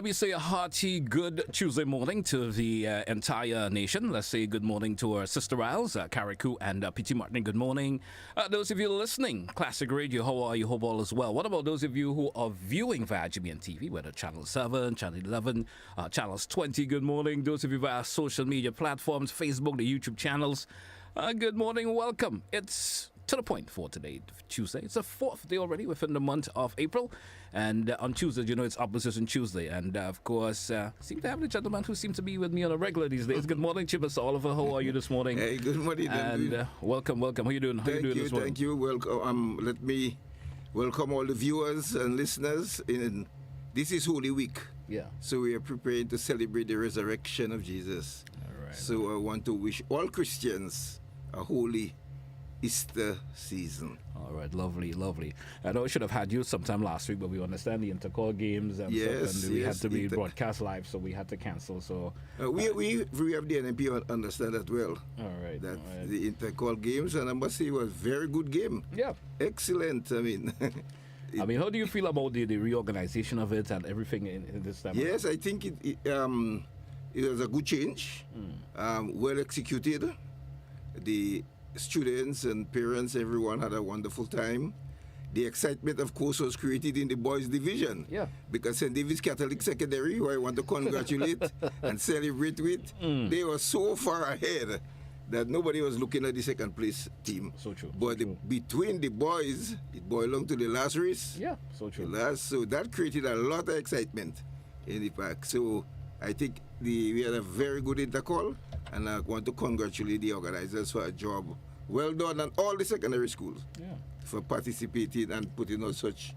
let me say a hearty good Tuesday morning to the entire nation. Let's say good morning to our sister Isles, Carriacou and P.T. Martin. Good morning. Those of you listening, Classic Radio, how are you? Hope all is well. What about those of you who are viewing via GBN TV, whether Channel 7, Channel 11, Channels 20? Good morning. Those of you via social media platforms, Facebook, the YouTube channels, good morning. Welcome. It's to the point for today, Tuesday. It's the fourth day already within the month of April. And on Tuesday, you know, it's Opposition Tuesday. And of course, seem to have the gentleman who seems to be with me on a regular these days. Good morning, Mr. Oliver. How are you this morning? Hey, good morning. And welcome. How you doing? How you doing this morning? Thank you. Welcome. Let me welcome all the viewers and listeners. This is Holy Week. Yeah. So we are preparing to celebrate the resurrection of Jesus. All right. So I want to wish all Christians a holy Easter season. All right, lovely. I know I should have had you sometime last week, but we understand the intercall games and stuff, and we had to be broadcast live, so we had to cancel. So we have the NMP understand that well. All right, the intercall games, and I must say, it was a very good game. Yeah, excellent. I mean, how do you feel about the reorganization of it and everything in this time? Yes, I think it was a good change, well executed. The students and parents, everyone had a wonderful time. The excitement, of course, was created in the boys' division. Yeah. Because St. David's Catholic Secondary, who I want to congratulate and celebrate with, they were so far ahead that nobody was looking at the second place team. So true. But between the boys, it belonged to the last race. Yeah, so true. So that created a lot of excitement in the park. So I think we had a very good intercall, and I want to congratulate the organizers for a job well done, and all the secondary schools for participating and putting on such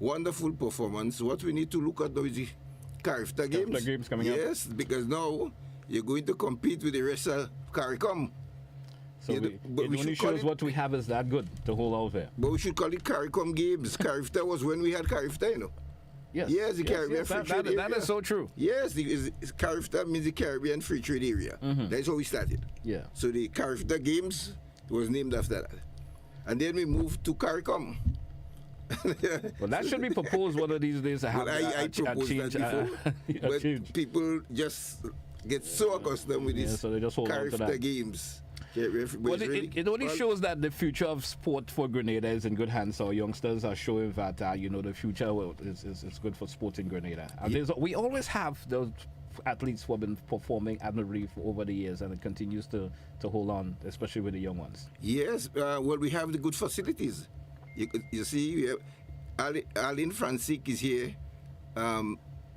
wonderful performance. What we need to look at now is the Carifta games. The games coming up. Yes, because now you're going to compete with the rest of CARICOM. So it only shows what we have is that good to hold out there. But we should call it CARICOM games. Carifta was when we had Carifta, you know. Yes, the Caribbean Free Trade Area. That is so true. Yes, Carifta means the Caribbean Free Trade Area. That's how we started. Yeah. So the Carifta Games was named after that. And then we moved to CARICOM. Well, that should be proposed one of these days to have I proposed change, that before. But change. People just get so accustomed with this so they just hold on to Carifta that. Games. Well, it only shows that the future of sport for Grenada is in good hands. Our youngsters are showing that the future is good for sport in Grenada. And we always have those athletes who have been performing admirably over the years, and it continues to hold on, especially with the young ones. Yes, we have the good facilities. You see, we have Aline Francis is here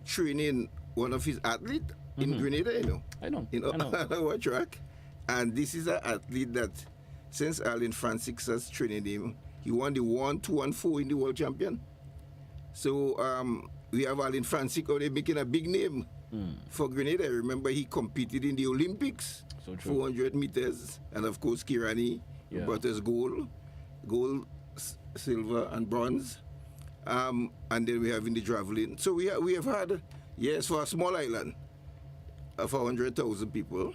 training one of his athletes in Grenada, I know. Our track. And this is an athlete that, since Aline Francis has trained him, he won the 1, 2, and 4 in the world champion. So we have Aline Francis already making a big name for Grenada. Remember, he competed in the Olympics, so true. 400 meters, and of course Kirani brought us gold, silver, and bronze. And then we have in the javelin. So we have had, for a small island of 100,000 people.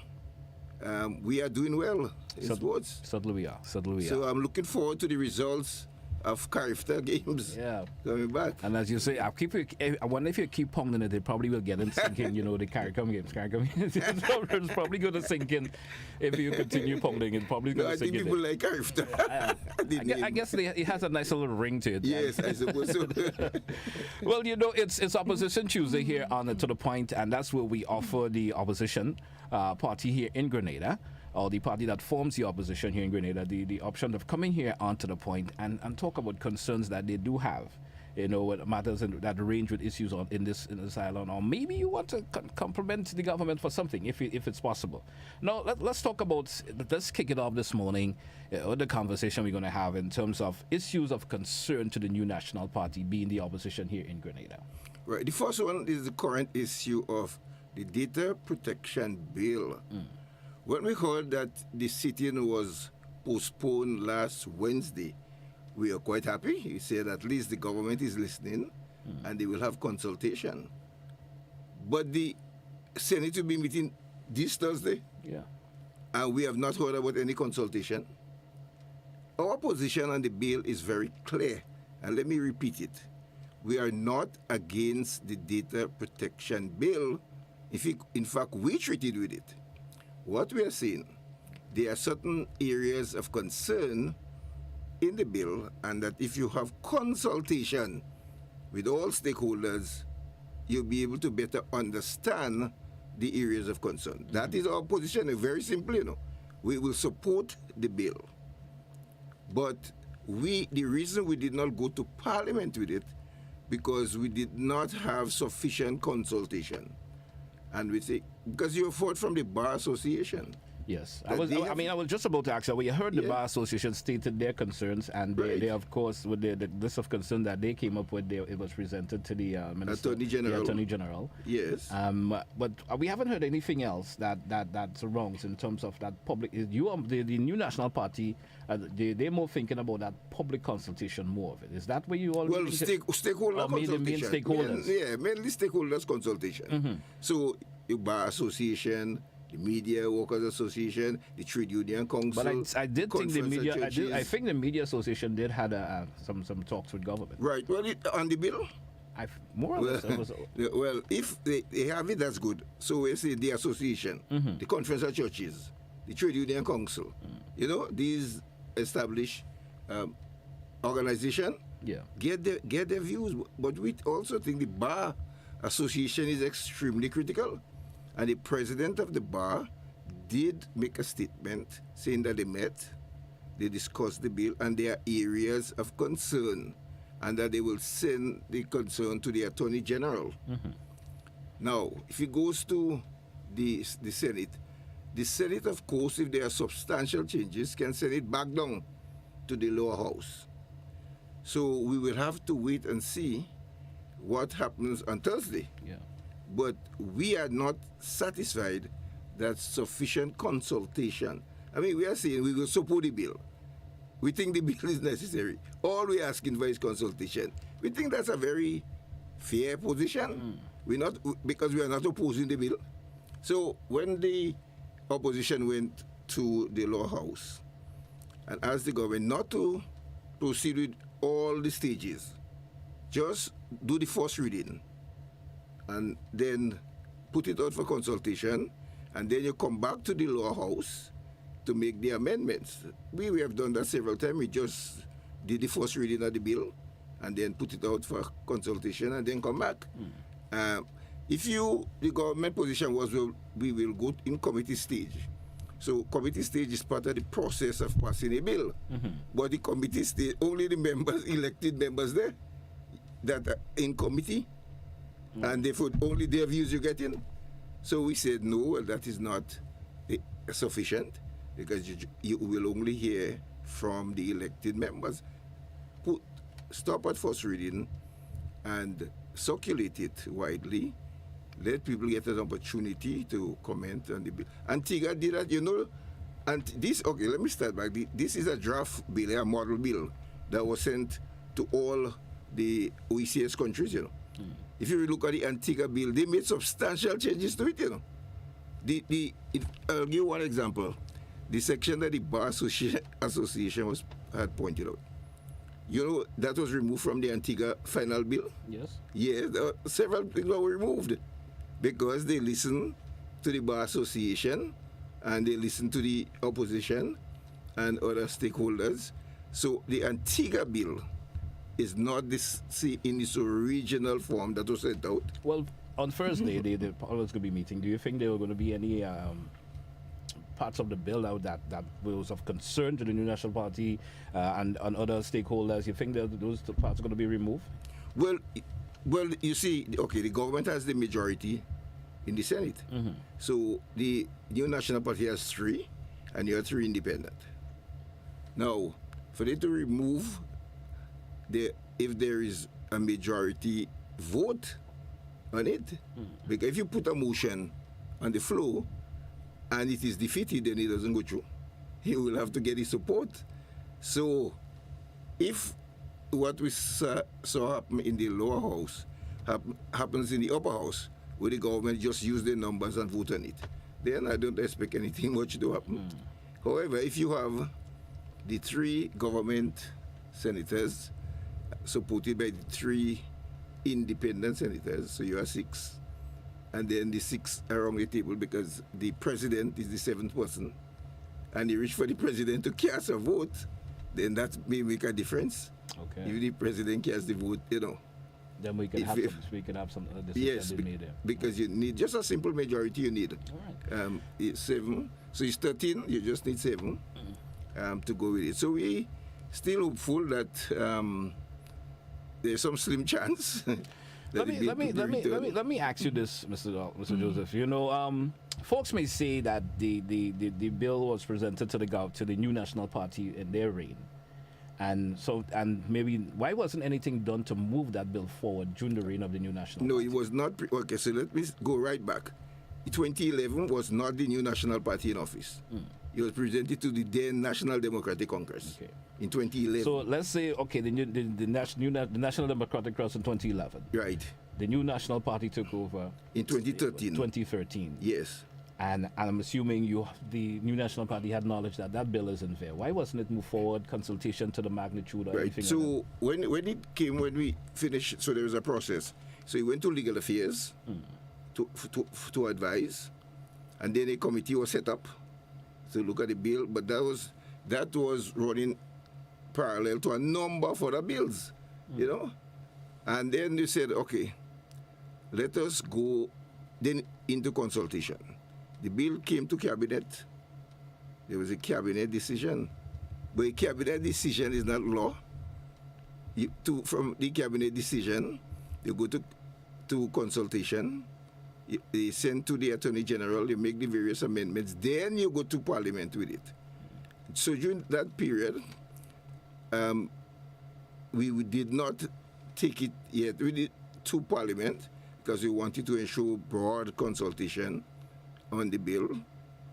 We are doing well in sports. Certainly we are. So I'm looking forward to the results of Carifta games coming back. And as you say, I wonder if you keep pounding it, they probably will get in sinking, the CARICOM games. It's probably going to sink in if you continue pounding. It's probably going to sink in. I think people like Carifta. I guess it has a nice little ring to it. Yes, I suppose so. Well, it's Opposition Tuesday here on To The Point, and that's where we offer the opposition party here in Grenada, or the party that forms the opposition here in Grenada, the option of coming here onto the point and talk about concerns that they do have, what matters that range with issues in this island, or maybe you want to compliment the government for something if it's possible. Now let's talk about, let's kick it off this morning, the conversation we're going to have in terms of issues of concern to the new national party being the opposition here in Grenada. Right. The first one is the current issue of the Data Protection Bill. When we heard that the sitting was postponed last Wednesday, we are quite happy. We said at least the government is listening and they will have consultation. But the Senate will be meeting this Thursday. Yeah. And we have not heard about any consultation. Our position on the bill is very clear. And let me repeat it. we are not against the data protection bill. In fact, we treated with it. What we are saying, there are certain areas of concern in the bill, and that if you have consultation with all stakeholders, you'll be able to better understand the areas of concern. Mm-hmm. That is our position, very simply, We will support the bill. But the reason we did not go to Parliament with it, because we did not have sufficient consultation. And we say, because you fought from the Bar Association. Yes, I was just about to ask you. We heard the Bar Association stated their concerns, and they of course, with the list of concern that they came up with, it was presented to the Minister, Attorney General. The Attorney General. Yes. But we haven't heard anything else that's wrong in terms of that public. The New National Party, they're more thinking about that public consultation more of it. Is that where you all? Well, stakeholder consultation. Main stakeholders. Mainly stakeholders consultation. Mm-hmm. So the Bar Association, the Media Workers Association, the Trade Union Council. But I did think the media. I think the Media Association did had some talks with government. Right. Well, on the bill. More or less. Well, if they have it, that's good. So we say the association, mm-hmm. the Conference of Churches, the Trade Union Council. These established organization. Yeah. Get their views. But we also think the Bar Association is extremely critical. And the president of the bar did make a statement saying that they met, they discussed the bill, and there are areas of concern, and that they will send the concern to the Attorney General. Mm-hmm. Now, if it goes to the Senate, of course, if there are substantial changes, can send it back down to the lower house. So we will have to wait and see what happens on Thursday. Yeah. But we are not satisfied that sufficient consultation. I mean, we are saying we will support the bill. We think the bill is necessary. All we're asking for is consultation. We think that's a very fair position. Because we are not opposing the bill. So when the opposition went to the lower house and asked the government not to proceed with all the stages, just do the first reading, and then put it out for consultation, and then you come back to the lower house to make the amendments. We have done that several times. We just did the first reading of the bill, and then put it out for consultation, and then come back. The government position was, we will go in committee stage. So committee stage is part of the process of passing a bill. Mm-hmm. But the committee stage, only the members, elected members there, that are in committee, and therefore only their views you get in. So we said, no, that is not sufficient, because you will only hear from the elected members. Stop at first reading and circulate it widely. Let people get an opportunity to comment on the bill. Antigua did that, and this, okay, let me start back. This is a draft bill, a model bill that was sent to all the OECS countries, If you look at the Antigua bill, they made substantial changes to it, I'll give you one example. The section that the Bar Association had pointed out. That was removed from the Antigua final bill. Yes. Yes, several things were removed because they listened to the Bar Association and they listened to the opposition and other stakeholders. So the Antigua bill is not in its original form that was sent out. Well, on Thursday, the Parliament's going to be meeting. Do you think there are going to be any parts of the bill out that was of concern to the New National Party and other stakeholders? You think that those parts are going to be removed? Well, you see, okay, the government has the majority in the Senate. Mm-hmm. So the New National Party has 3, and you have 3 independent. Now, for them to remove if there is a majority vote on it, because if you put a motion on the floor and it is defeated, then it doesn't go through. He will have to get his support. So if what we saw happen in the lower house happens in the upper house, where the government just use their numbers and vote on it, then I don't expect anything much to happen. However, if you have the 3 government senators supported by the 3 independent senators, so you are 6. And then the 6 around the table because the president is the 7th person. And you reach for the president to cast a vote, then that may make a difference. Okay. If the president casts the vote, Then we can have some decisions yes, made there. because you need just a simple majority you need. All right. It's 7. So it's 13, you just need 7 to go with it. So we still hopeful that there's some slim chance. Let me ask you this, Mr. Joseph. You know, folks may say that the bill was presented to the new National Party in their reign, and maybe why wasn't anything done to move that bill forward during the reign of the new National Party? No, it was not. Okay, so let me go right back. 2011 was not the new National Party in office. It was presented to the then National Democratic Congress in 2011. So let's say, okay, the National Democratic Congress in 2011. Right. The new National Party took over in 2013. 2013. Yes. And I'm assuming the new National Party had knowledge that that bill isn't fair. Why wasn't it moved forward, consultation to the magnitude or anything so like that? when we finished, so there was a process. So he went to Legal Affairs to advise, and then a committee was set up to look at the bill, but that was running parallel to a number of other bills, and then they said, okay, let us go then into consultation. The bill came to cabinet. There was a cabinet decision, but a cabinet decision is not law. From the cabinet decision, you go to consultation. They send to the Attorney General, they make the various amendments, then you go to Parliament with it. So during that period, we did not take it yet to Parliament because we wanted to ensure broad consultation on the bill.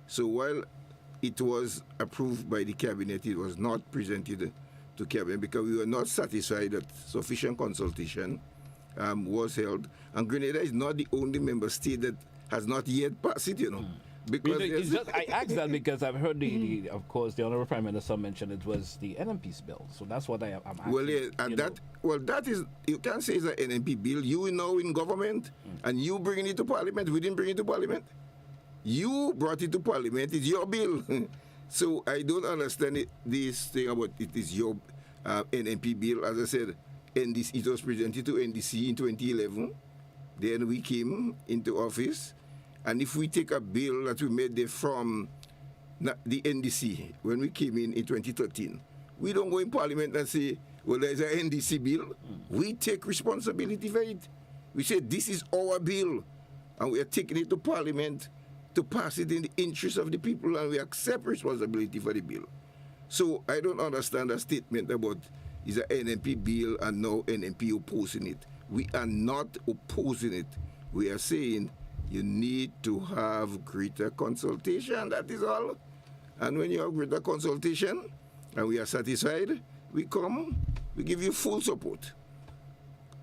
So while it was approved by the Cabinet, it was not presented to Cabinet because we were not satisfied that sufficient consultation was held. And Grenada is not the only member state that has not yet passed it, Because I asked that because I've heard of course, the Honorable Prime Minister mentioned it was the NMP's bill. So that's what I'm asking. Well, yeah, and that is, you can't say it's an NMP bill. You know in government, and you bringing it to Parliament. We didn't bring it to Parliament. You brought it to Parliament. It's your bill. So I don't understand this thing about it is your NMP bill. As I said, it was presented to NDC in 2011. Then we came into office. And if we take a bill that we made there from the NDC when we came in 2013, we don't go in Parliament and say, well, there's an NDC bill. We take responsibility for it. We say, this is our bill. And we are taking it to Parliament to pass it in the interest of the people, and we accept responsibility for the bill. So I don't understand a statement about it's an NMP bill and now NMP opposing it. We are not opposing it. We are saying you need to have greater consultation, that is all. And when you have greater consultation and we are satisfied, we give you full support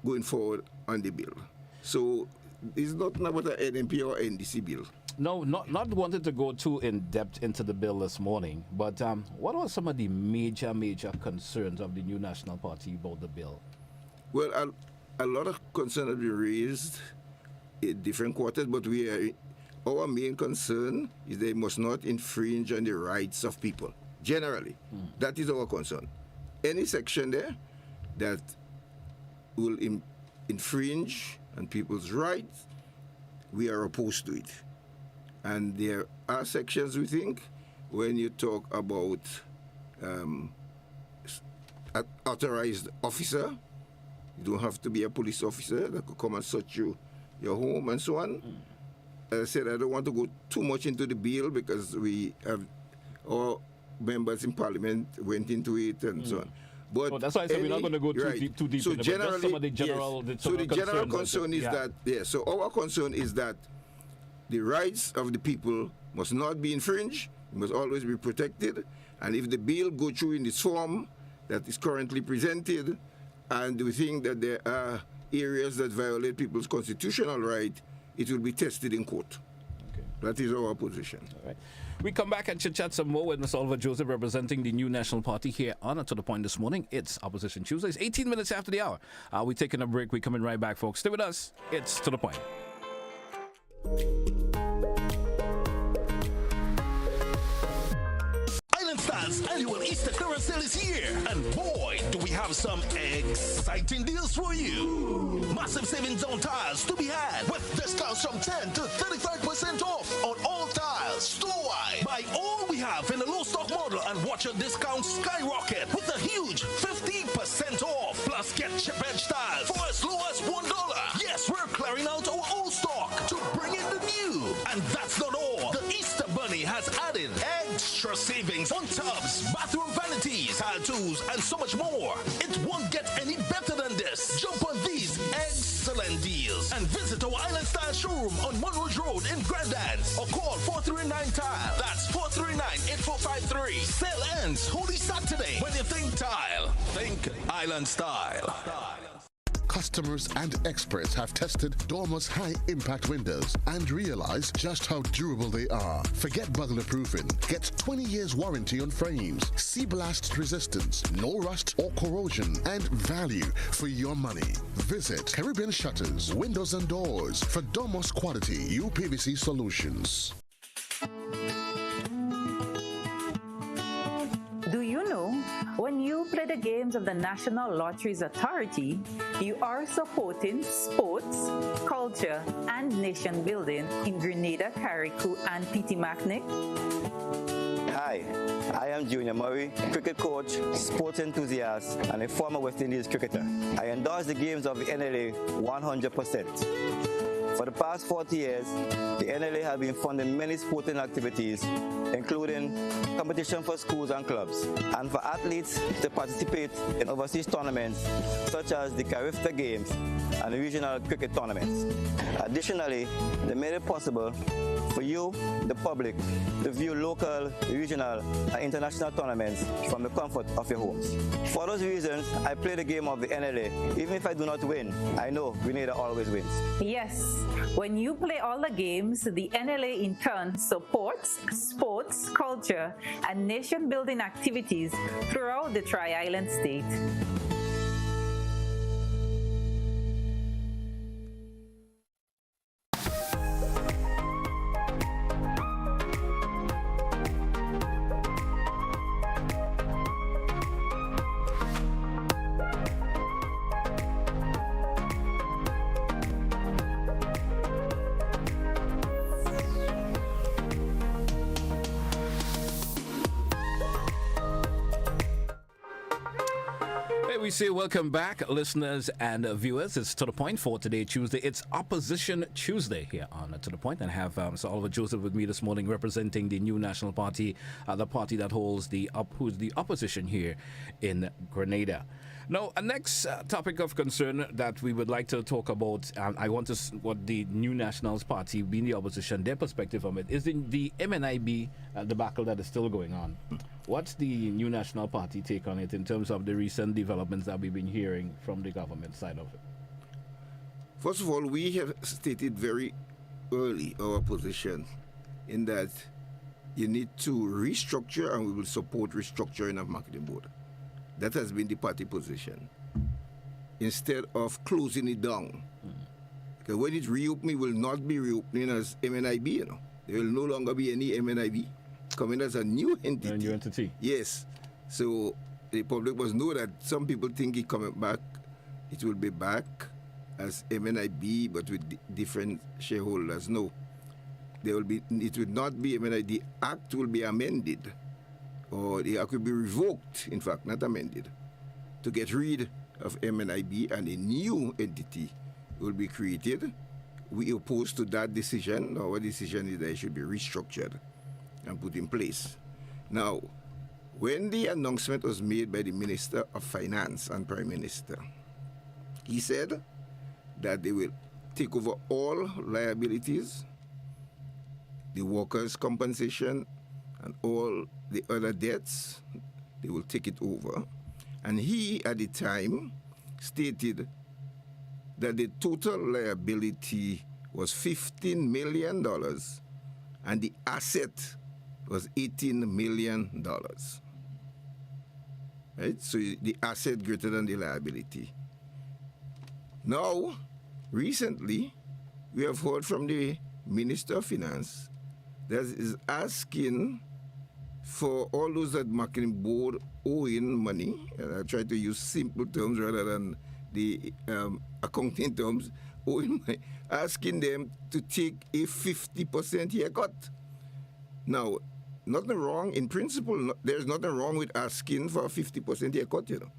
going forward on the bill. So it's not about an NMP or NDC bill. No, not wanted to go too in depth into the bill this morning, but what are some of the major concerns of the new National Party about the bill? Well, a lot of concerns have been raised in different quarters, but our main concern is they must not infringe on the rights of people, generally. That is our concern. Any section there that will infringe on people's rights, we are opposed to it. And there are sections, we think, when you talk about authorized officer, you don't have to be a police officer that could come and search your home and so on. As I said, I don't want to go too much into the bill because we have our members in Parliament went into it and so on. But that's why I said we're not going to go too deep so in it. Generally, just some of the general, yes. So the general concern is that, so our concern is that the rights of the people must not be infringed, must always be protected, and if the bill go through in this form that is currently presented, and we think that there are areas that violate people's constitutional right, it will be tested in court. Okay. That is our position. All right. We come back and chit-chat some more with Mr. Oliver Joseph representing the New National Party here on To The Point this morning. It's Opposition Tuesdays, 18 minutes after the hour. We're taking a break. We're coming right back, folks. Stay with us. It's To The Point. Island Style's annual Easter clearance sale is here, and boy, do we have some exciting deals for you. Massive savings on tiles to be had with discounts from 10 to 35% off on all tiles store-wide. Buy all we have in the low stock model and watch your discounts skyrocket with a huge 15% off. Plus, get chip edge tiles for as low as $1. Yes, we're clearing out our old stock to bring in the new. And that's not all. The Easter Bunny has added extra savings on tubs, bathroom vanities, tile tools, and so much more. It won't get any better than this. Jump on these excellent deals and visit our Island Style showroom on Monroe Road in Grandans or call 439-TILE. That's 439-8453. Sale ends Holy Saturday. When you think tile, think Island Style. Customers and experts have tested Dormer's high-impact windows and realized just how durable they are. Forget burglar proofing. Get 20 years warranty on frames, sea blast resistance, no rust or corrosion, and value for your money. Visit Caribbean Shutters, Windows and Doors for Dormer's quality UPVC solutions. Do you know, when you play the games of the National Lotteries Authority, you are supporting sports, culture, and nation building in Grenada, Carriacou, and Petit-Martinique? Hi, I am Junior Murray, cricket coach, sports enthusiast, and a former West Indies cricketer. I endorse the games of the NLA 100%. For the past 40 years, the NLA has been funding many sporting activities, including competition for schools and clubs, and for athletes to participate in overseas tournaments such as the Carifta Games and the regional cricket tournaments. Additionally, they made it possible for you, the public, to view local, regional, and international tournaments from the comfort of your homes. For those reasons, I play the game of the NLA. Even if I do not win, I know Grenada always wins. Yes, when you play all the games, the NLA in turn supports sports, culture, and nation-building activities throughout the Tri-Island state. We say welcome back, listeners and viewers. It's To The Point for today, Tuesday. It's Opposition Tuesday here on To The Point. And I have Mr. Oliver Joseph with me this morning representing the New National Party, the party that holds who's the opposition here in Grenada. Now, a next topic of concern that we would like to talk about, I want to what the New Nationals Party, being the opposition, their perspective on it, is in the MNIB debacle that is still going on. What's the New National Party take on it in terms of the recent developments that we've been hearing from the government side of it? First of all, we have stated very early our position in that you need to restructure, and we will support restructuring of marketing board. That has been the party position. Instead of closing it down. Because when it reopening, it will not be reopening as MNIB, you know. There will no longer be any MNIB coming as a new entity. A new entity. Yes. So the public must know that some people think it coming back, it will be back as MNIB, but with different shareholders. No. It will not be MNIB. The act will be amended. Or the act will be revoked, in fact, not amended, to get rid of MNIB, and a new entity will be created. We oppose to that decision. Our decision is that it should be restructured and put in place. Now, when the announcement was made by the Minister of Finance and Prime Minister, he said that they will take over all liabilities, the workers' compensation, and all the other debts. They will take it over. And he, at the time, stated that the total liability was $15 million and the asset was $18 million. Right? So the asset greater than the liability. Now, recently, we have heard from the Minister of Finance that is asking for all those that marketing board owing money, and I try to use simple terms rather than the accounting terms, owing money, asking them to take a 50% haircut. Now, nothing wrong in principle. There's nothing wrong with asking for a 50% haircut, you know.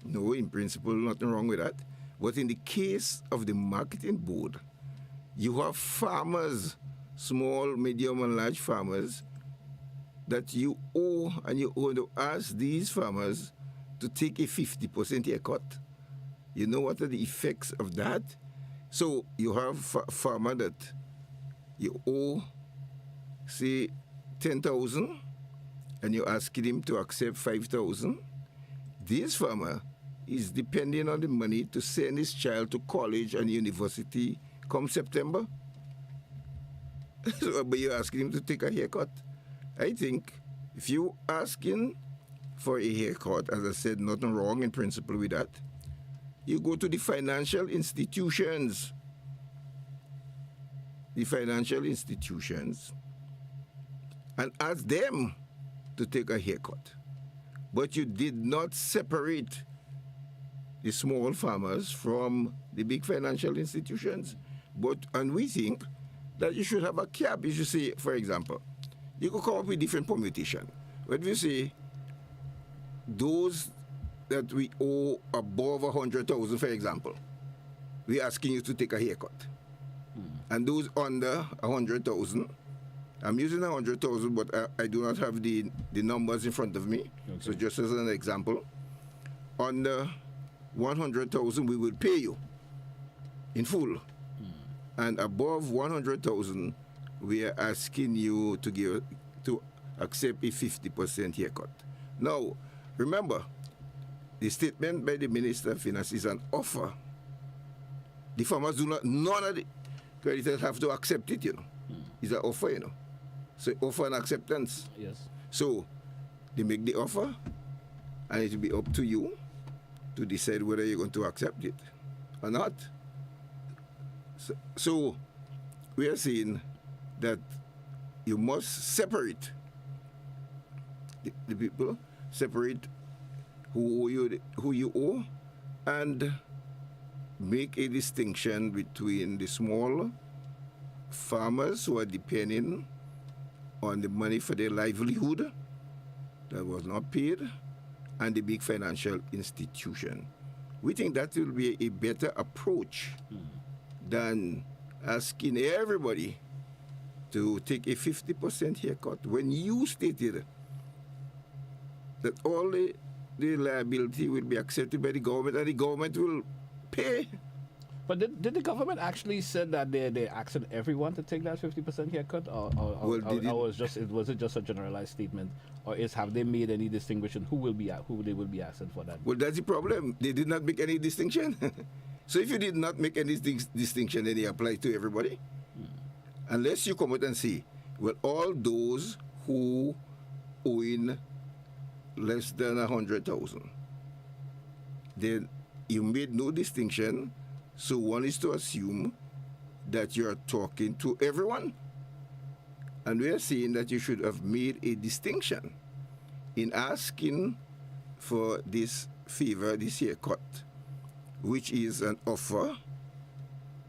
No, in principle, nothing wrong with that. But in the case of the marketing board, you have farmers, small, medium, and large farmers, that you owe, and you owe to ask these farmers to take a 50% haircut. You know what are the effects of that? So you have a farmer that you owe, say, 10,000, and you're asking him to accept 5,000. This farmer is depending on the money to send his child to college and university come September. But you're asking him to take a haircut. I think if you asking for a haircut, as I said, nothing wrong in principle with that, you go to the financial institutions. The financial institutions, and ask them to take a haircut. But you did not separate the small farmers from the big financial institutions. And we think that you should have a cap. You should say, for example, you could come up with different permutation. When we say those that we owe above 100,000, for example, we're asking you to take a haircut. And those under 100,000, I'm using 100,000, but I do not have the numbers in front of me. Okay. So just as an example, under 100,000, we will pay you in full. And above 100,000, we are asking you to accept a 50% haircut. Now, remember, the statement by the Minister of Finance is an offer. The farmers do not, none of the creditors have to accept it, you know. It's an offer, you know. So offer and acceptance. Yes. So they make the offer, and it will be up to you to decide whether you're going to accept it or not. So we are saying that you must separate the people, separate who you owe, and make a distinction between the small farmers who are depending on the money for their livelihood that was not paid, and the big financial institution. We think that will be a better approach than asking everybody to take a 50% haircut when you stated that all the liability will be accepted by the government and the government will pay. But did the government actually said that they asked everyone to take that 50% haircut, or was it just a generalized statement, or have they made any distinction who they will be asking for that? Well, that's the problem. They did not make any distinction. So if you did not make any distinction, then it applies to everybody. Unless you come out and say, well, all those who own less than 100,000, then you made no distinction. So one is to assume that you're talking to everyone. And we are saying that you should have made a distinction in asking for this favor, this haircut, which is an offer.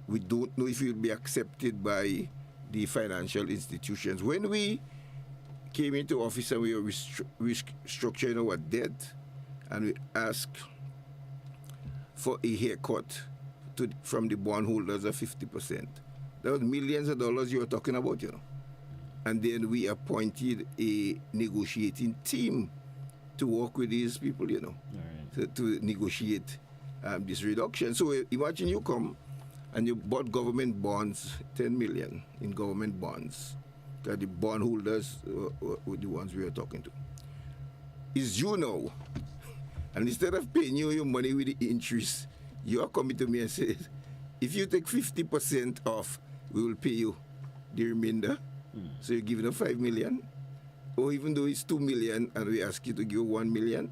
We don't know if it will be accepted by the financial institutions. When we came into office and we were restructuring our debt, and we asked for a haircut from the bondholders of 50%. That was millions of dollars you were talking about, you know. And then we appointed a negotiating team to work with these people, you know, to negotiate this reduction. So imagine you come and you bought government bonds, 10 million in government bonds. That the bondholders were the ones we were talking to. Is you now, and instead of paying you your money with the interest, you are coming to me and say, if you take 50% off, we will pay you the remainder. So you're giving them 5 million, or even though it's 2 million and we ask you to give 1 million,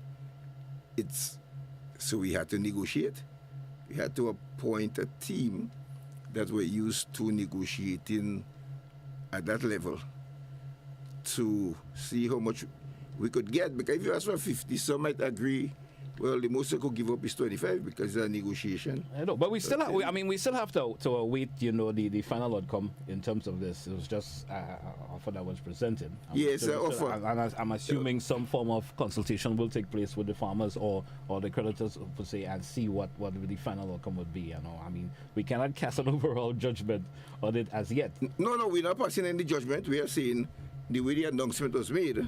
so we had to negotiate. We had to appoint a team that were used to negotiating at that level to see how much we could get. Because if you ask for 50, some might agree, well, the most I could give up is 25 because it's a negotiation. I know, but we still have, we still have to await, the final outcome in terms of this. It was just an offer that was presented. I'm assuming some form of consultation will take place with the farmers or the creditors, per se, and see what the final outcome would be. We cannot cast an overall judgment on it as yet. No, we're not passing any judgment. We are saying the way the announcement was made,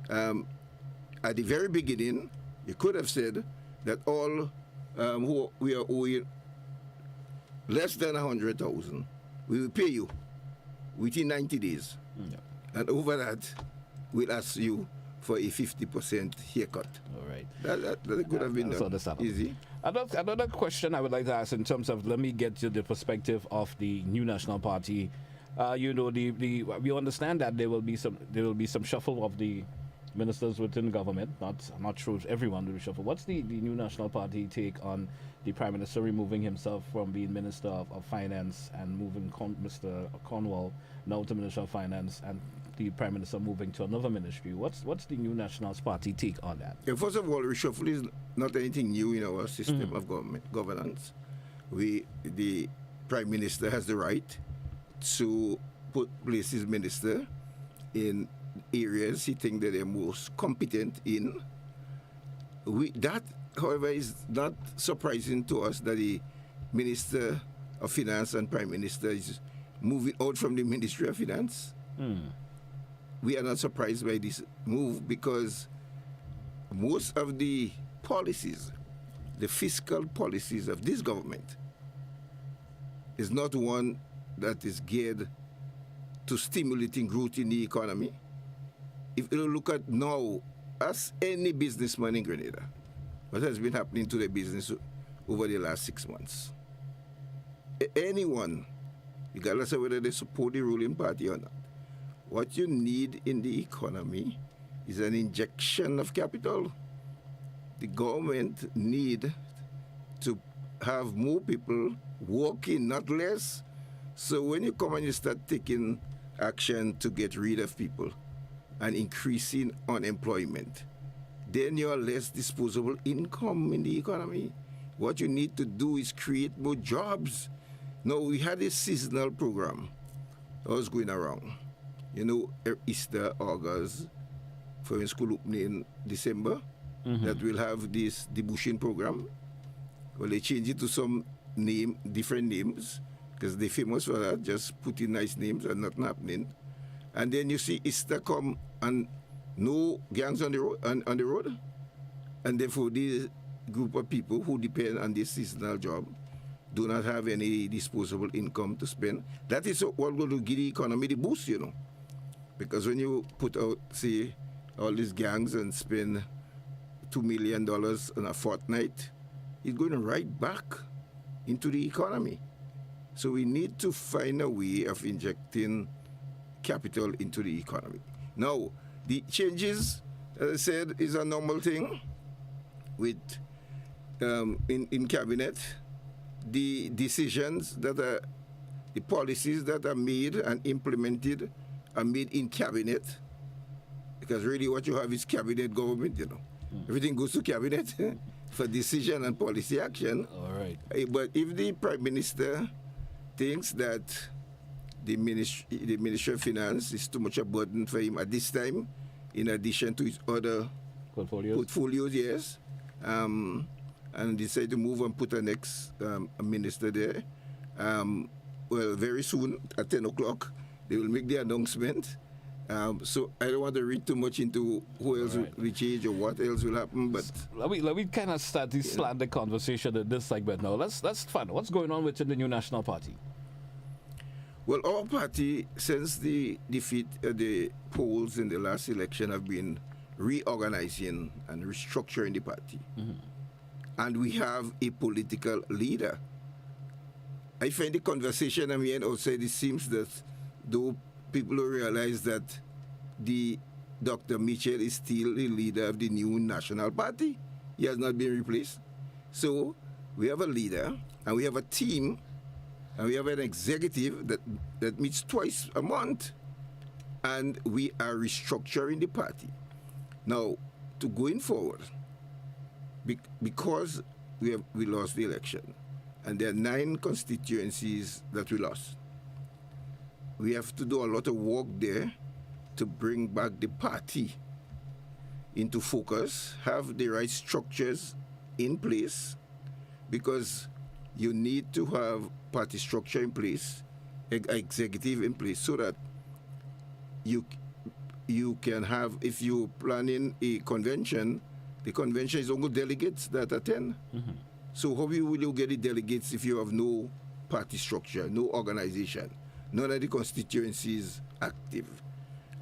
at the very beginning, you could have said that all who we are owing less than 100,000, we will pay you within 90 days. And over that, we'll ask you for a 50% haircut. All right. That could have been done. Easy. Another question I would like to ask in terms of, let me get to the perspective of the new National Party. We understand that there will be some shuffle of the ministers within government. I'm not sure if everyone will shuffle. What's the new National Party take on the Prime Minister removing himself from being Minister of Finance and moving Mr. Cornwall now to Minister of Finance, and the Prime Minister moving to another ministry? What's the new National Party take on that? Yeah, first of all, reshuffle is not anything new in our system of governance. The Prime Minister has the right to place his minister in areas he thinks that they're most competent in. That, however, is not surprising to us that the Minister of Finance and Prime Minister is moving out from the Ministry of Finance. We are not surprised by this move because most of the policies, the fiscal policies of this government, is not one that is geared to stimulating growth in the economy. If you look at now, as any businessman in Grenada, what has been happening to the business over the last 6 months? Anyone, regardless of whether they support the ruling party or not, what you need in the economy is an injection of capital. The government need to have more people working, not less. So when you come and you start taking action to get rid of people and increasing unemployment, then you have less disposable income in the economy. What you need to do is create more jobs. Now, we had a seasonal program that was going around. Easter, August, for school opening in December, that will have this debushing program. Well, they change it to some different names, because they're famous for that, just putting nice names and nothing happening. And then you see Easter come and no gangs on the road. And therefore, this group of people who depend on this seasonal job do not have any disposable income to spend. That is what will give the economy the boost, Because when you put out, say, all these gangs and spend $2 million in a fortnight, it's going right back into the economy. So we need to find a way of injecting capital into the economy. Now, the changes, as I said, is a normal thing with in cabinet. The decisions that are, the policies that are made and implemented are made in cabinet, because really what you have is cabinet government, Everything goes to cabinet for decision and policy action. All right. But if the Prime Minister thinks that the Ministry of Finance is too much a burden for him at this time, in addition to his other portfolios, yes, and decide to move and put a next minister there, well, very soon at 10 o'clock, they will make the announcement. So I don't want to read too much into who else will change or what else will happen. But let me kind of start this slanted conversation in this segment now. Let's find out what's going on within the new National Party. Well, our party, since the defeat at the polls in the last election, have been reorganizing and restructuring the party. And we have a political leader. I find the conversation I'm hearing outside, it seems that though people will realize that the Dr. Mitchell is still the leader of the new National Party. He has not been replaced. So we have a leader, and we have a team, and we have an executive that meets twice a month, and we are restructuring the party. Now, to going forward, because we lost the election, and there are 9 constituencies that we lost, we have to do a lot of work there to bring back the party into focus, have the right structures in place, because you need to have party structure in place, executive in place, so that you can have, if you're planning a convention, the convention is only delegates that attend. Mm-hmm. So how will you get the delegates if you have no party structure, no organization, none of the constituencies active?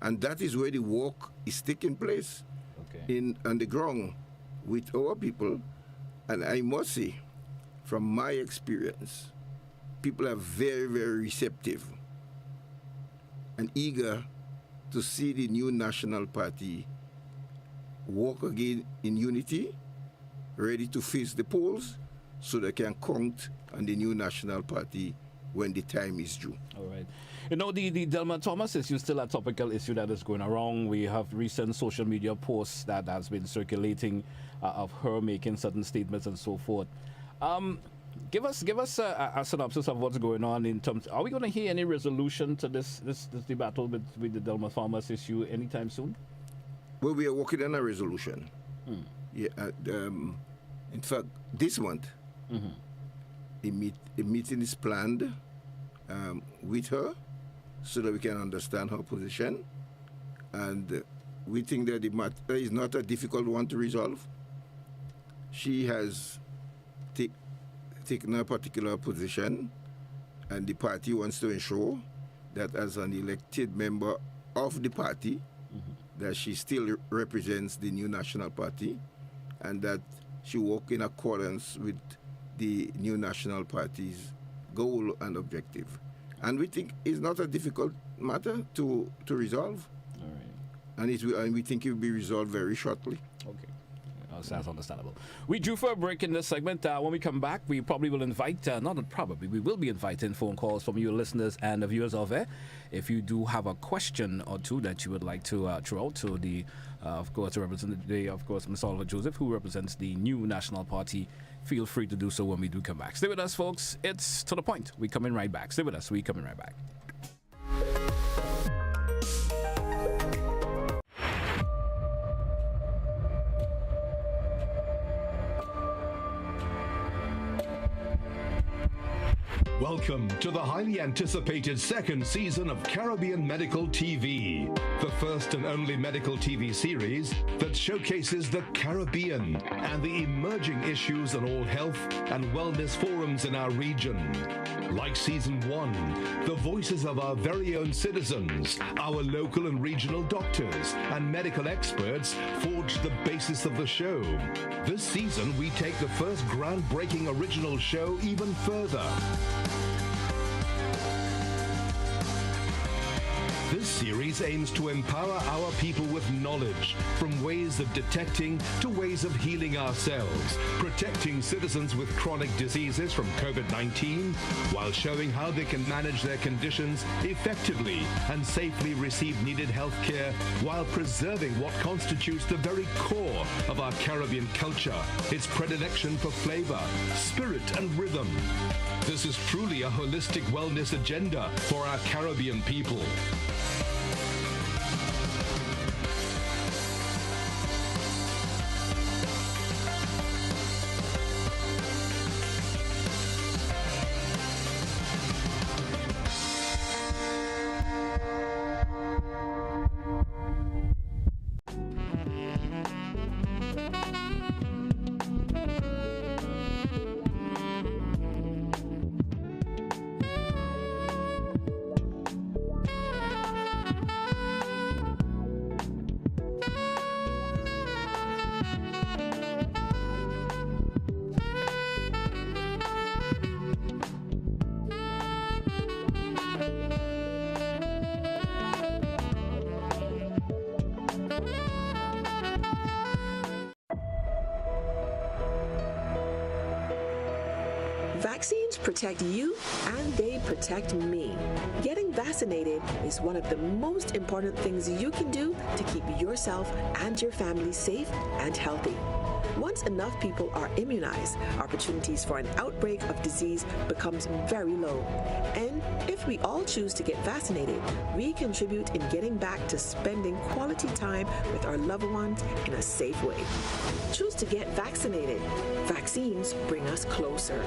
And that is where the work is taking place, on the ground with our people. And I must say, from my experience, people are very, very receptive and eager to see the new National Party walk again in unity, ready to face the polls, so they can count on the new National Party when the time is due. All right. You know, the Delma Thomas issue is still a topical issue that is going around. We have recent social media posts that has been circulating of her making certain statements and so forth. Give us a synopsis of what's going on in terms. Are we going to hear any resolution to this battle with the Delma Thomas issue anytime soon? Well, we are working on a resolution. Yeah. In fact, this month, a meeting is planned with her, so that we can understand her position. And we think that the matter is not a difficult one to resolve. She has taken a particular position, and the party wants to ensure that as an elected member of the party, that she still represents the new National Party, and that she work in accordance with the new National Party's goal and objective. And we think it's not a difficult matter to resolve. All right. And we think it will be resolved very shortly. Okay. Sounds understandable. We due for a break in this segment. When we come back, we probably will invite, we will be inviting phone calls from you listeners and the viewers of there. If you do have a question or two that you would like to throw out to the, of course, Ms. Oliver Joseph, who represents the new National Party, feel free to do so when we do come back. Stay with us, folks. It's To The Point. We're coming right back. Stay with us. We're coming right back. Welcome to the highly anticipated second season of Caribbean Medical TV, the first and only medical TV series that showcases the Caribbean and the emerging issues on all health and wellness forums in our region. Like season 1, the voices of our very own citizens, our local and regional doctors and medical experts forged the basis of the show. This season, we take the first groundbreaking original show even further. This series aims to empower our people with knowledge, from ways of detecting to ways of healing ourselves, protecting citizens with chronic diseases from COVID-19, while showing how they can manage their conditions effectively and safely receive needed health care while preserving what constitutes the very core of our Caribbean culture, its predilection for flavor, spirit, and rhythm. This is truly a holistic wellness agenda for our Caribbean people. Vaccines protect you and they protect me. Getting vaccinated is one of the most important things you can do to keep yourself and your family safe and healthy. Once enough people are immunized, opportunities for an outbreak of disease becomes very low. And if we all choose to get vaccinated, we contribute in getting back to spending quality time with our loved ones in a safe way. Choose to get vaccinated. Vaccines bring us closer.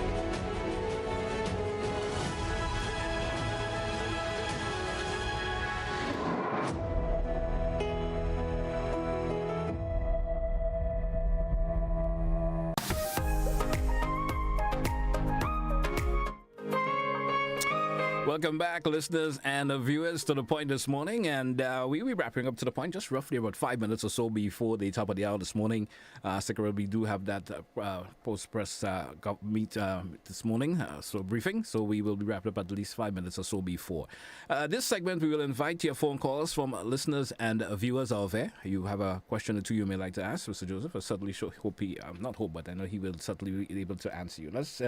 Welcome back, listeners and viewers, to The Point this morning. And we'll be wrapping up to The Point just roughly about 5 minutes or so before the top of the hour this morning. Stick around, we do have that post-press meet this morning, so briefing. So we will be wrapped up at least 5 minutes or so before. This segment, we will invite your phone calls from listeners and viewers out there. You have a question or two you may like to ask Mr. Joseph. I certainly hope he, not hope, but I know he will certainly be able to answer you. Let's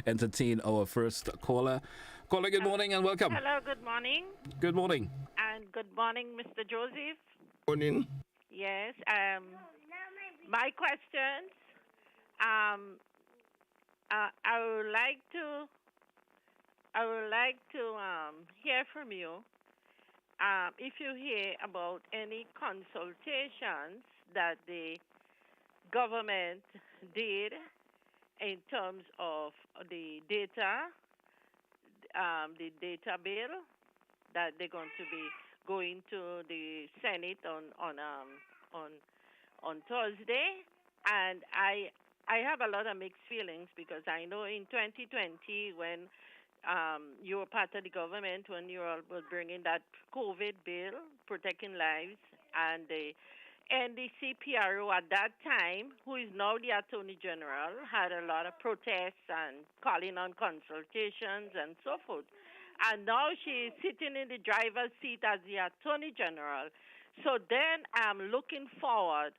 entertain our first caller. Caller, good morning and welcome. Hello, good morning. Good morning. And good morning, Mr. Joseph. Morning. Yes. My questions. I would like to hear from you. If you hear about any consultations that the government did in terms of the data bill that they're going to be going to the Senate on Thursday, and I have a lot of mixed feelings because I know in 2020 when you were part of the government when you all were bringing that COVID bill protecting lives, and the NDC PRO at that time, who is now the Attorney General, had a lot of protests and calling on consultations and so forth. And now she is sitting in the driver's seat as the Attorney General. So then I'm looking forward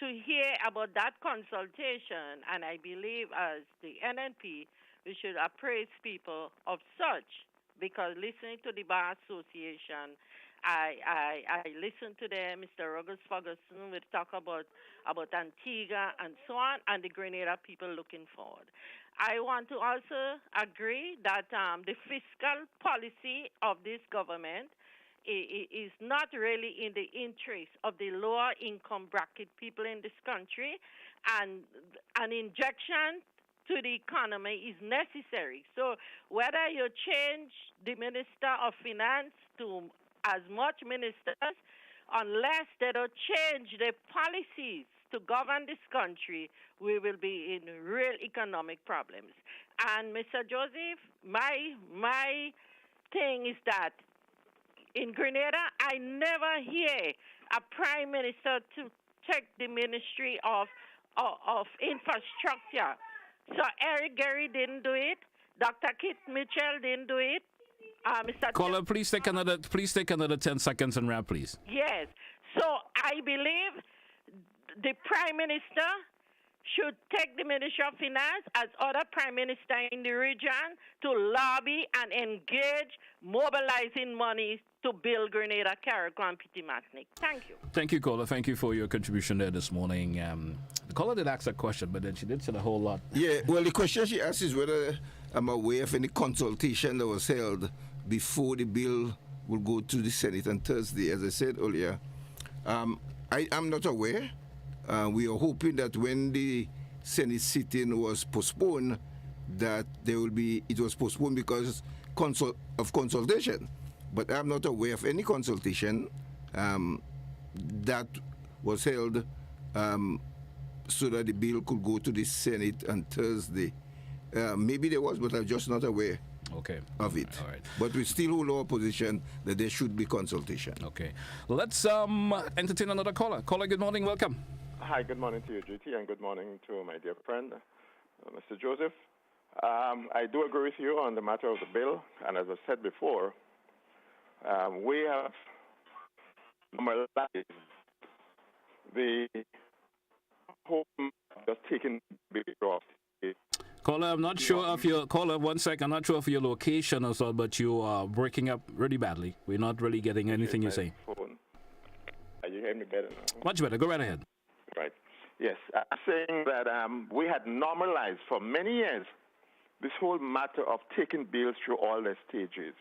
to hear about that consultation, and I believe as the NNP, we should appraise people of such, because listening to the Bar Association, I listened to them, Mr. Ruggles Ferguson, we talk about Antigua and so on, and the Grenada people looking forward. I want to also agree that the fiscal policy of this government is not really in the interest of the lower income bracket people in this country, and an injection to the economy is necessary. So whether you change the Minister of Finance to as much ministers, unless they don't change their policies to govern this country, we will be in real economic problems. And Mr. Joseph, my thing is that in Grenada, I never hear a prime minister to take the Ministry of Infrastructure. So Eric Gary didn't do it. Dr. Kit Mitchell didn't do it. Mr. Caller, please take another 10 seconds and wrap, please. Yes. So I believe the Prime Minister should take the Ministry of Finance as other Prime Minister in the region to lobby and engage mobilizing money to build Grenada, Carriacou, and Petit Martinique. Thank you. Thank you, caller. Thank you for your contribution there this morning. The caller did ask a question, but then she did say a whole lot. Yeah, well, the question she asked is whether I'm aware of any consultation that was held before the bill will go to the Senate on Thursday. As I said earlier, I am not aware. We are hoping that when the Senate sitting was postponed, that it was postponed because of consultation. But I'm not aware of any consultation that was held so that the bill could go to the Senate on Thursday. Maybe there was, but I'm just not aware of it. All right. But we still hold our position that there should be consultation. Okay. Let's entertain another caller. Caller, good morning. Welcome. Hi, good morning to you, GT, and good morning to my dear friend, Mr. Joseph. I do agree with you on the matter of the bill, and as I said before, we have normalized the home just taking the bill off. Caller, I'm not sure of your caller. One sec, I'm not sure of your location or so, but you are breaking up really badly. We're not really getting anything you're saying. Phone. Are you hearing me better now? Much better. Go right ahead. Right. Yes, I'm saying that we had normalized for many years this whole matter of taking bills through all their stages,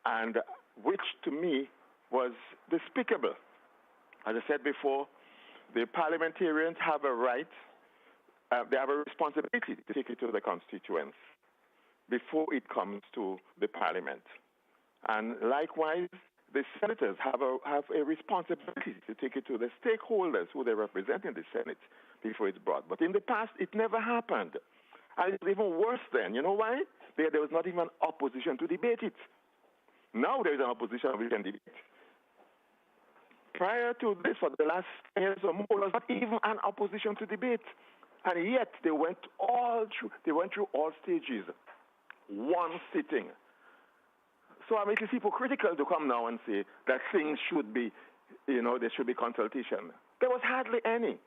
and which to me was despicable. As I said before, the parliamentarians have a right, they have a responsibility to take it to the constituents before it comes to the parliament. And likewise, the senators have a responsibility to take it to the stakeholders who they represent in the Senate before it's brought. But in the past, it never happened. And it's even worse then. You know why? There was not even opposition to debate it. Now there is an opposition we can debate. Prior to this, for the last 10 years or more, there was not even an opposition to debate. And yet they went through all stages, one sitting. So I mean, it is hypocritical to come now and say that things should be, there should be consultation. There was hardly any.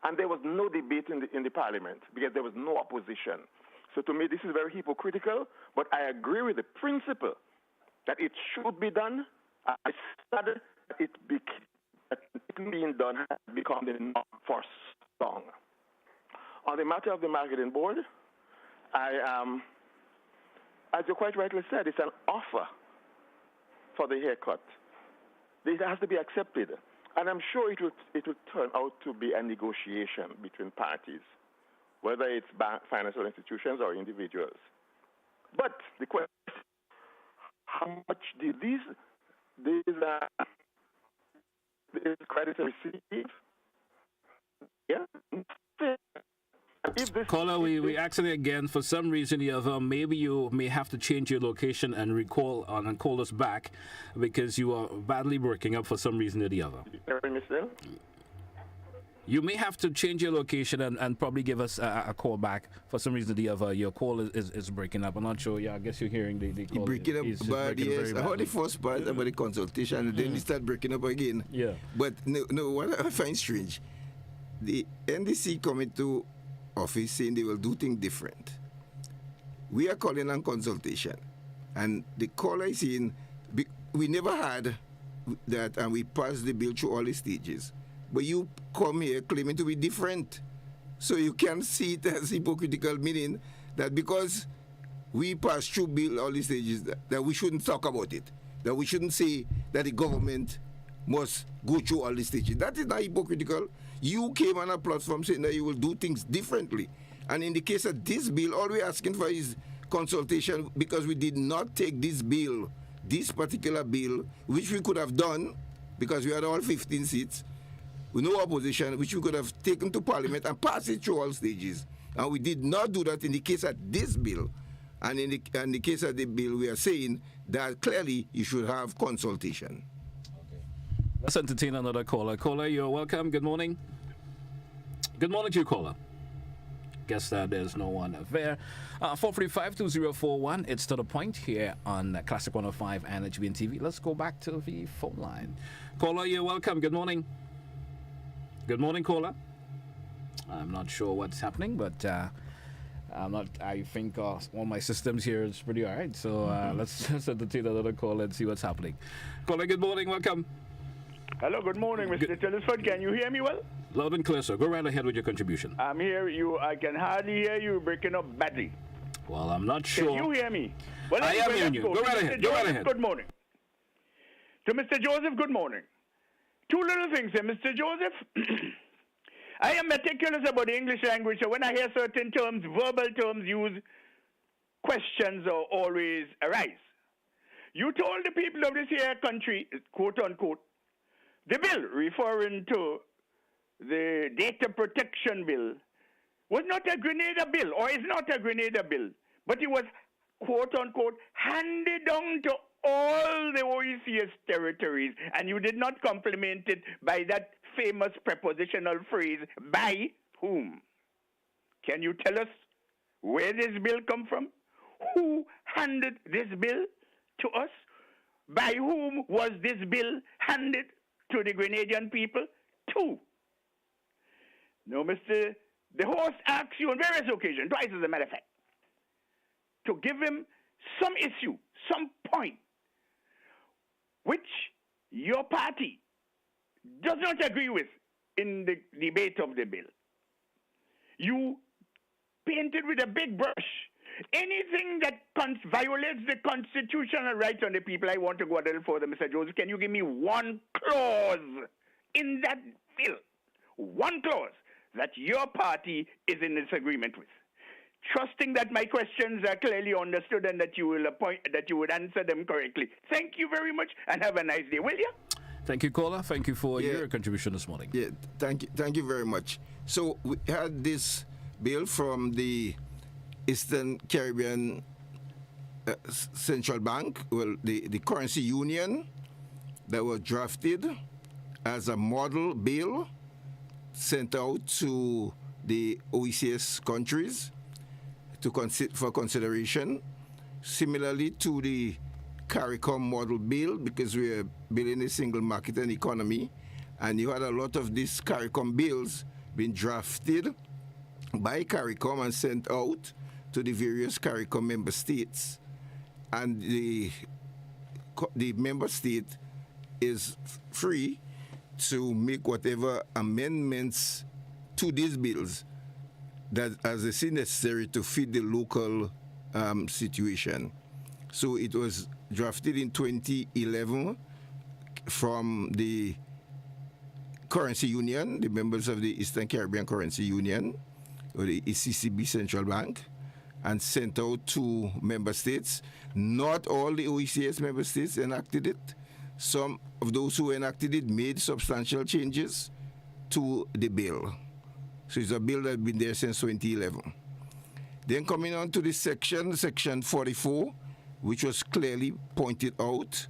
And there was no debate in the parliament because there was no opposition. So to me, this is very hypocritical, but I agree with the principle that it should be done. I said it being done has become the norm for so long. On the matter of the marketing board, as you quite rightly said, it's an offer for the haircut. This has to be accepted. And I'm sure it will turn out to be a negotiation between parties, whether it's financial institutions or individuals. But the question is, how much did these creditors receive? Yeah. Caller, we actually again, for some reason or other, maybe you may have to change your location and call us back because you are badly breaking up for some reason or the other. You may have to change your location and probably give us a call back for some reason or the other. Your call is breaking up. I'm not sure. Yeah, I guess you're hearing the call. You're breaking up bad, yes. I heard the first part about the consultation, and then you start breaking up again. Yeah. But no, what I find strange, the NDC coming to office saying they will do things different. We are calling on consultation, and the caller is saying we never had that, and we passed the bill through all the stages. But you come here claiming to be different, so you can see it as hypocritical, meaning that because we passed through bill all the stages, that we shouldn't talk about it, that we shouldn't say that the government must go through all the stages. That is not hypocritical. You came on a platform saying that you will do things differently. And in the case of this bill, all we're asking for is consultation because we did not take this bill, this particular bill, which we could have done because we had all 15 seats, with no opposition, which we could have taken to Parliament and passed it through all stages. And we did not do that in the case of this bill. And in the case of the bill, we are saying that clearly you should have consultation. Let's entertain another caller. Caller, you're welcome. Good morning. Good morning to you, caller. Guess that there's no one there. 435-2041. It's to the point here on Classic 105 and HBN TV. Let's go back to the phone line. Caller, you're welcome. Good morning. Good morning, caller. I'm not sure what's happening, but I think all my systems here is pretty all right. So let's just entertain another call and see what's happening. Caller, good morning. Welcome. Hello, good morning, Mr. Telesford. Can you hear me well? Loud and clear, sir. Go right ahead with your contribution. I'm here. I can hardly hear you. Breaking up badly. Well, I'm not sure. Can you hear me? Well, I am hearing you. Go right ahead. Go right ahead. Good morning. To Mr. Joseph, good morning. Two little things here, Mr. Joseph. I am meticulous about the English language, so when I hear certain terms, verbal terms used, questions always arise. You told the people of this here country, quote unquote, the bill referring to the data protection bill was not a Grenada bill, or is not a Grenada bill, but it was, quote unquote, handed down to all the OECS territories, and you did not complement it by that famous prepositional phrase, by whom? Can you tell us where this bill come from? Who handed this bill to us? By whom was this bill handed to the Grenadian people? Two. No, Mr. the host asks you on various occasions, twice as a matter of fact, to give him some issue, some point, which your party does not agree with in the debate of the bill. You painted with a big brush anything that violates the constitutional rights of the people. I want to go a little further, Mr. Joseph. Can you give me one clause in that bill, one clause that your party is in disagreement with? Trusting that my questions are clearly understood and that you would answer them correctly. Thank you very much and have a nice day, will you? Thank you, caller. Thank you for your contribution this morning. Yeah, thank you very much. So we had this bill from the Eastern Caribbean Central Bank, well, the currency union, that was drafted as a model bill sent out to the OECS countries for consideration, similarly to the CARICOM model bill, because we are building a single market and economy, and you had a lot of these CARICOM bills being drafted by CARICOM and sent out to the various CARICOM member states, and the member state is free to make whatever amendments to these bills that as they see necessary to fit the local situation. So it was drafted in 2011 from the Currency Union, the members of the Eastern Caribbean Currency Union, or the ECCB Central Bank, and sent out to member states. Not all the OECS member states enacted it. Some of those who enacted it made substantial changes to the bill. So it's a bill that's been there since 2011. Then coming on to this section 44, which was clearly pointed out,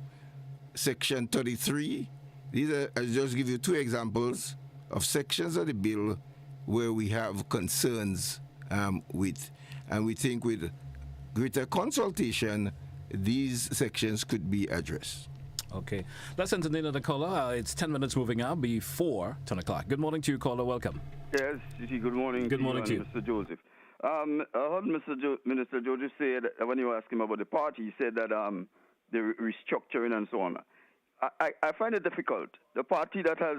section 33. I'll just give you two examples of sections of the bill where we have concerns with. And we think with greater consultation, these sections could be addressed. Okay. Let's entertain another caller. It's 10 minutes moving out before 10 o'clock. Good morning to you, caller. Welcome. Yes, good morning. Good morning to you, Mr. Joseph. I heard Minister Joseph say that when you asked him about the party, he said that the restructuring and so on. I find it difficult. The party that has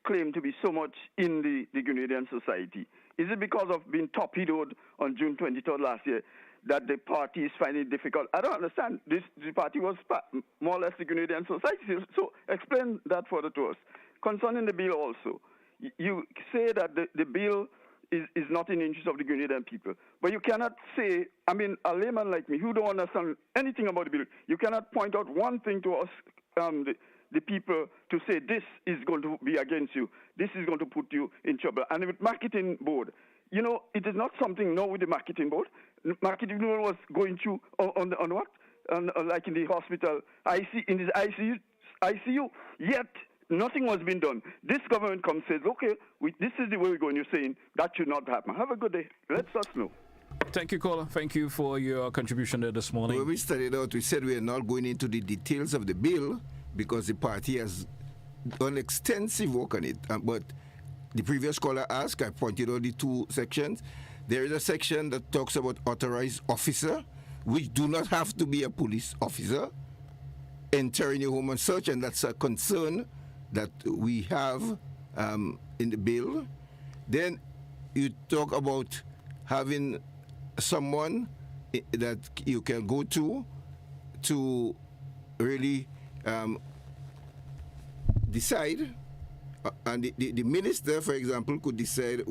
claimed to be so much in the Grenadian society, is it because of being torpedoed on June 23rd last year that the party is finding it difficult? I don't understand. The party was more or less the Grenadian society. So explain that further to us. Concerning the bill also, you say that the bill is not in the interest of the Grenadian people. But you cannot say, I mean, a layman like me who don't understand anything about the bill, you cannot point out one thing to us, the people, to say this is going to be against you, this is going to put you in trouble. And with marketing board, you know, it is not something now with the marketing board. The marketing board was going through on what? Like in the hospital, in the ICU, yet nothing was being done. This government comes and says, okay, this is the way we're going. You're saying that should not happen. Have a good day. Let us know. Thank you, caller. Thank you for your contribution there this morning. When we started out, we said we are not going into the details of the bill because the party has done extensive work on it. But the previous caller asked, I pointed out the two sections. There is a section that talks about authorized officer, which do not have to be a police officer, entering your home and search, and that's a concern that we have in the bill. Then you talk about having someone that you can go to really decide, and the minister, for example, could decide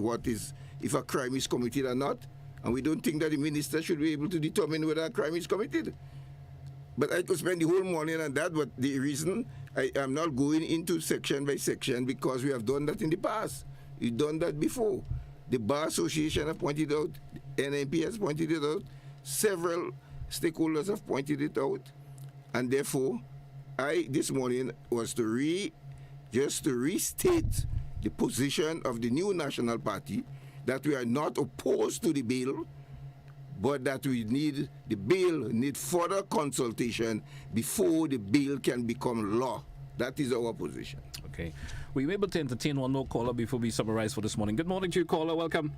if a crime is committed or not, and we don't think that the minister should be able to determine whether a crime is committed. But I could spend the whole morning on that, but the reason I am not going into section by section because we have done that in the past. We've done that before. The Bar Association have pointed out, NMP has pointed it out, several stakeholders have pointed it out, and therefore, this morning was to restate the position of the new National Party that we are not opposed to the bill, but that the bill need further consultation before the bill can become law. That is our position. Okay. We're able to entertain one more caller before we summarize for this morning. Good morning to you, caller. Welcome.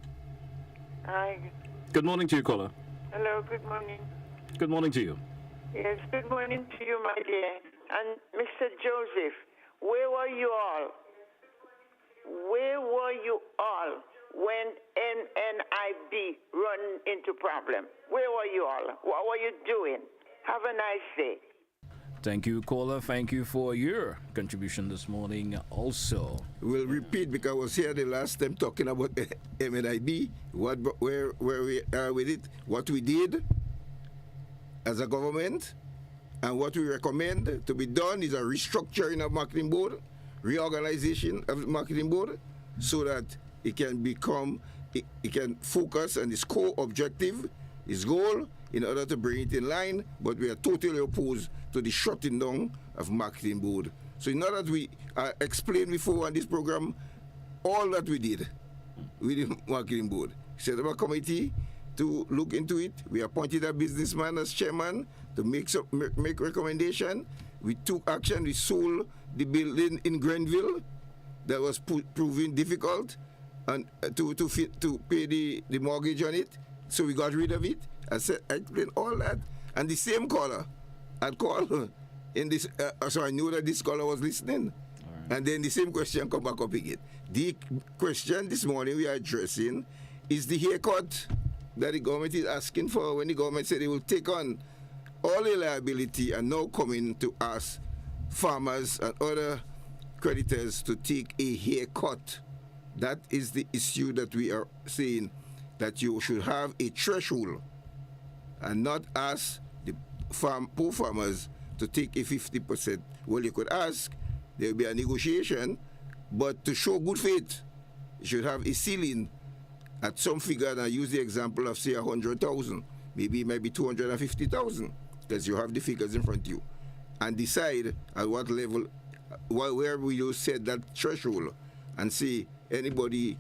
Hi. Good morning to you, caller. Hello, good morning. Good morning to you. Yes, good morning to you, my dear. And Mr. Joseph, where were you all? Where were you all when NNIB run into problem? Where were you all? What were you doing? Have a nice day. Thank you, caller. Thank you for your contribution this morning also. We'll repeat because I was here the last time talking about MNIB, where we are with it, what we did as a government, and what we recommend to be done is a restructuring of marketing board, reorganization of the marketing board, so that it can become, it can focus on its core objective, its goal, in order to bring it in line, but we are totally opposed to the shutting down of marketing board. So in order that we explained before on this program, all that we did with the marketing board, set up a committee to look into it. We appointed a businessman as chairman to make recommendation. We took action. We sold the building in Grenville that was proving difficult and to pay the mortgage on it. So we got rid of it. I explained all that. And the same caller had called in this, so I knew that this caller was listening. Right. And then the same question come back up again. The question this morning we are addressing is the haircut that the government is asking for, when the government said they will take on all the liability and now coming to ask farmers and other creditors to take a haircut. That is the issue that we are saying, that you should have a threshold and not ask the poor farmers to take a 50%. Well, you could ask, there will be a negotiation, but to show good faith, you should have a ceiling at some figure, and I use the example of, say, 100,000. Maybe it might be 250,000, because you have the figures in front of you, and decide at what level, where will you set that threshold, and say, anybody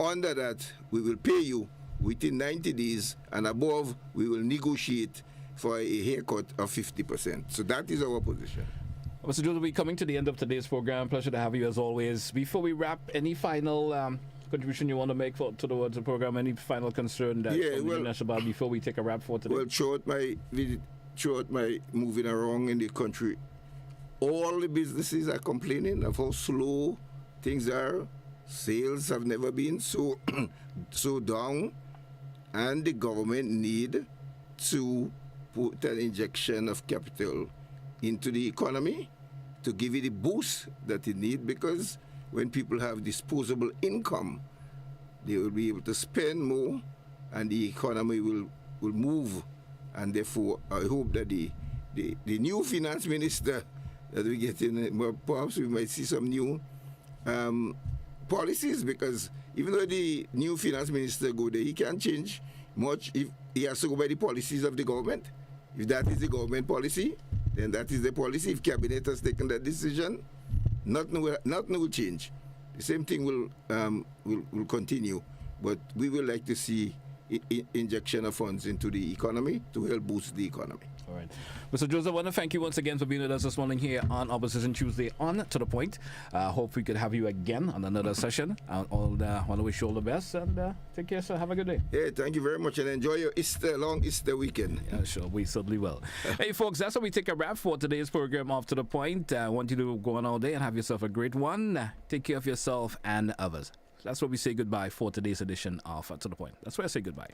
under that, we will pay you within 90 days, and above, we will negotiate for a haircut of 50%. So that is our position. Mr. Joseph, we're coming to the end of today's program. Pleasure to have you as always. Before we wrap, any final contribution you want to make towards the program? Any final concern that about before we take a wrap for today? Well, throughout my moving around in the country, all the businesses are complaining of how slow things are. Sales have never been so down, and the government need to put an injection of capital into the economy to give it the boost that it needs, because when people have disposable income, they will be able to spend more and the economy will move. And therefore, I hope that the new finance minister that we get in, perhaps we might see some new policies, because even though the new finance minister go there, he can't change much if he has to go by the policies of the government. If that is the government policy, then that is the policy. If cabinet has taken that decision, nothing will change. The same thing will continue, but we would like to see injection of funds into the economy to help boost the economy. All right. Mr. Joseph, I want to thank you once again for being with us this morning here on Opposition Tuesday on To The Point. Hope we could have you again on another session. I want to wish you all the best, and take care, sir. Have a good day. Yeah, thank you very much, and enjoy your long Easter weekend. Yeah, sure. We certainly will. Hey, folks, that's how we take a wrap for today's program of To The Point. I want you to go on all day and have yourself a great one. Take care of yourself and others. That's where we say goodbye for today's edition of To The Point. That's where I say goodbye.